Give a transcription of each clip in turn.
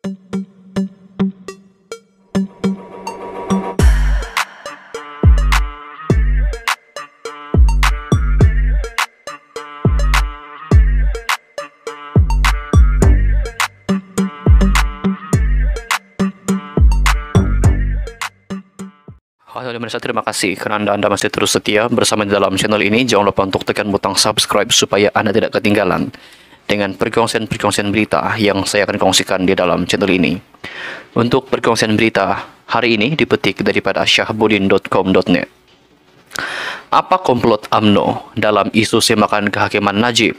Halo pemirsa, terima kasih karena Anda masih terus setia bersama di dalam channel ini. Jangan lupa untuk tekan butang subscribe supaya Anda tidak ketinggalan dengan perkongsian-perkongsian berita yang saya akan kongsikan di dalam channel ini. Untuk perkongsian berita hari ini dipetik daripada syahbudin.com.net. Apa komplot UMNO dalam isu semakan kehakiman Najib?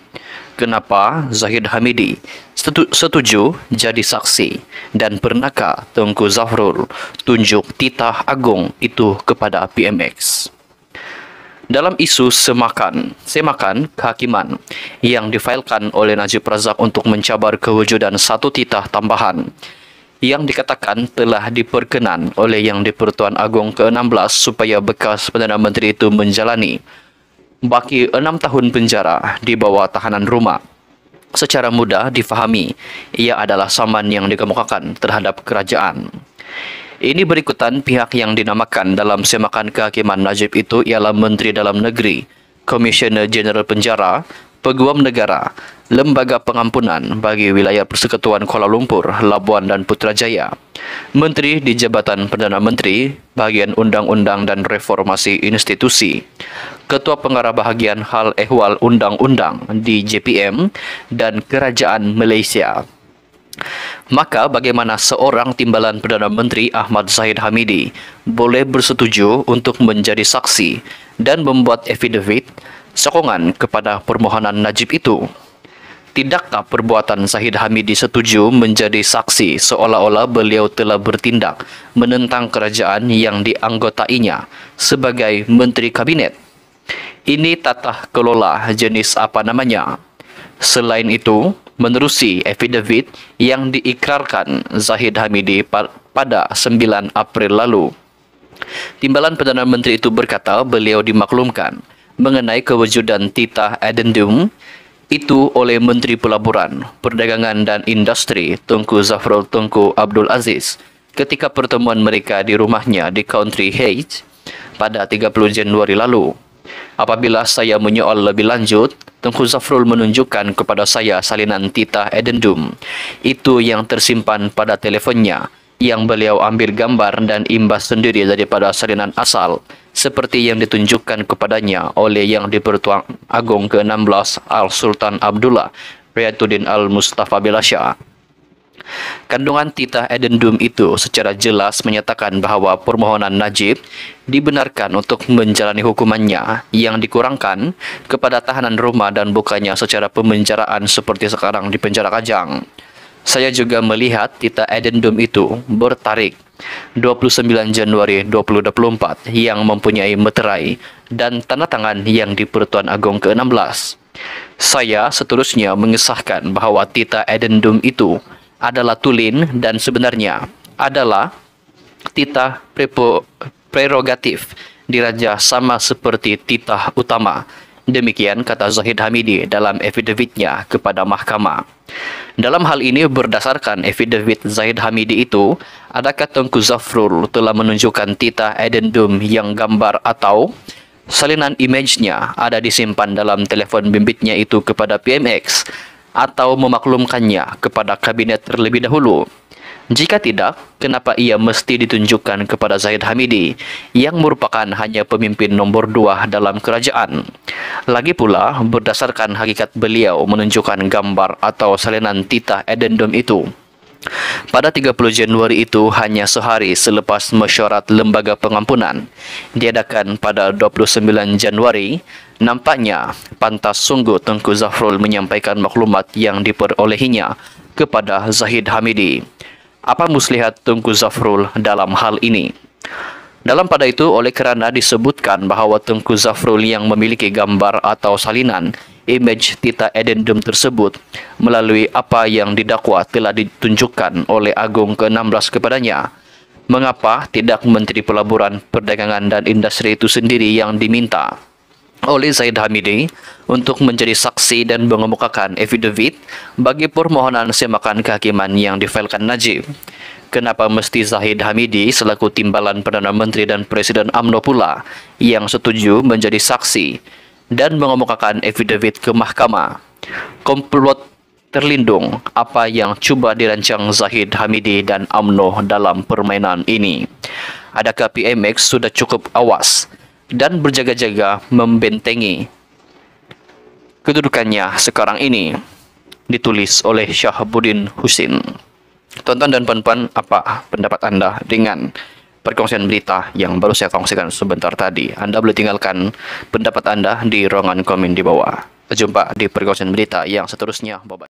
Kenapa Zahid Hamidi setuju jadi saksi? Dan pernahkah Tengku Zafrul tunjuk titah agung itu kepada PMX? Dalam isu semakan kehakiman yang difailkan oleh Najib Razak untuk mencabar kewujudan satu titah tambahan yang dikatakan telah diperkenan oleh Yang di-Pertuan Agong ke-16 supaya bekas Perdana Menteri itu menjalani baki 6 tahun penjara di bawah tahanan rumah. Secara mudah difahami, ia adalah saman yang dikemukakan terhadap kerajaan. Ini berikutan pihak yang dinamakan dalam semakan kehakiman Najib itu ialah Menteri Dalam Negeri, Komisioner Jeneral Penjara, Peguam Negara, Lembaga Pengampunan bagi Wilayah Persekutuan Kuala Lumpur, Labuan dan Putrajaya, Menteri di Jabatan Perdana Menteri, Bahagian Undang-Undang dan Reformasi Institusi, Ketua Pengarah Bahagian Hal Ehwal Undang-Undang di JPM dan Kerajaan Malaysia. Maka bagaimana seorang timbalan Perdana Menteri Ahmad Zahid Hamidi boleh bersetuju untuk menjadi saksi dan membuat affidavit sokongan kepada permohonan Najib itu? Tidakkah perbuatan Zahid Hamidi setuju menjadi saksi seolah-olah beliau telah bertindak menentang kerajaan yang dianggotainya sebagai Menteri Kabinet? Ini tata kelola jenis apa namanya? Selain itu, menerusi affidavit yang diikrarkan Zahid Hamidi pada 9 April lalu, timbalan Perdana Menteri itu berkata beliau dimaklumkan mengenai kewujudan titah addendum itu oleh Menteri Pelaburan, Perdagangan dan Industri Tengku Zafrul Tengku Abdul Aziz ketika pertemuan mereka di rumahnya di Country Heights pada 30 Januari lalu. Apabila saya menyoal lebih lanjut, Tengku Zafrul menunjukkan kepada saya salinan titah addendum itu yang tersimpan pada telefonnya, yang beliau ambil gambar dan imbas sendiri daripada salinan asal seperti yang ditunjukkan kepadanya oleh Yang di-Pertuan Agong ke-16 Al-Sultan Abdullah Riyatuddin Al-Mustafa Bilasya. Kandungan titah addendum itu secara jelas menyatakan bahawa permohonan Najib dibenarkan untuk menjalani hukumannya yang dikurangkan kepada tahanan rumah dan bukannya secara pemenjaraan seperti sekarang di penjara Kajang. Saya juga melihat titah addendum itu bertarik 29 Januari 2024 yang mempunyai meterai dan tanda tangan Yang di-Pertuan Agong ke-16. Saya seterusnya mengesahkan bahawa titah addendum itu adalah tulen dan sebenarnya adalah titah prerogatif diraja sama seperti titah utama. Demikian kata Zahid Hamidi dalam affidavitnya kepada mahkamah. Dalam hal ini berdasarkan affidavit Zahid Hamidi itu, adakah Tengku Zafrul telah menunjukkan titah addendum yang gambar atau salinan image-nya ada disimpan dalam telefon bimbitnya itu kepada PMX atau memaklumkannya kepada kabinet terlebih dahulu? Jika tidak, kenapa ia mesti ditunjukkan kepada Zahid Hamidi yang merupakan hanya pemimpin nombor 2 dalam kerajaan? Lagi pula, berdasarkan hakikat beliau menunjukkan gambar atau salinan titah addendum itu pada 30 Januari itu hanya sehari selepas mesyuarat Lembaga Pengampunan diadakan pada 29 Januari, nampaknya pantas sungguh Tengku Zafrul menyampaikan maklumat yang diperolehinya kepada Zahid Hamidi. Apa muslihat Tengku Zafrul dalam hal ini? Dalam pada itu, oleh kerana disebutkan bahawa Tengku Zafrul yang memiliki gambar atau salinan image titah addendum tersebut melalui apa yang didakwa telah ditunjukkan oleh Agong ke-16 kepadanya, mengapa tidak Menteri Pelaburan, Perdagangan dan Industri itu sendiri yang diminta? oleh Zahid Hamidi untuk menjadi saksi dan mengemukakan affidavit bagi permohonan semakan kehakiman yang difailkan Najib. Kenapa mesti Zahid Hamidi selaku timbalan Perdana Menteri dan Presiden UMNO pula yang setuju menjadi saksi dan mengemukakan affidavit ke mahkamah? Komplot terlindung apa yang cuba dirancang Zahid Hamidi dan UMNO dalam permainan ini? Adakah PMX sudah cukup awas dan berjaga-jaga membentengi kedudukannya sekarang ini? Ditulis oleh Syahabuddin Husin. Tonton dan puan-puan, apa pendapat Anda dengan perkongsian berita yang baru saya kongsikan sebentar tadi? Anda boleh tinggalkan pendapat Anda di ruangan komen di bawah. Jumpa di perkongsian berita yang seterusnya. Bye-bye.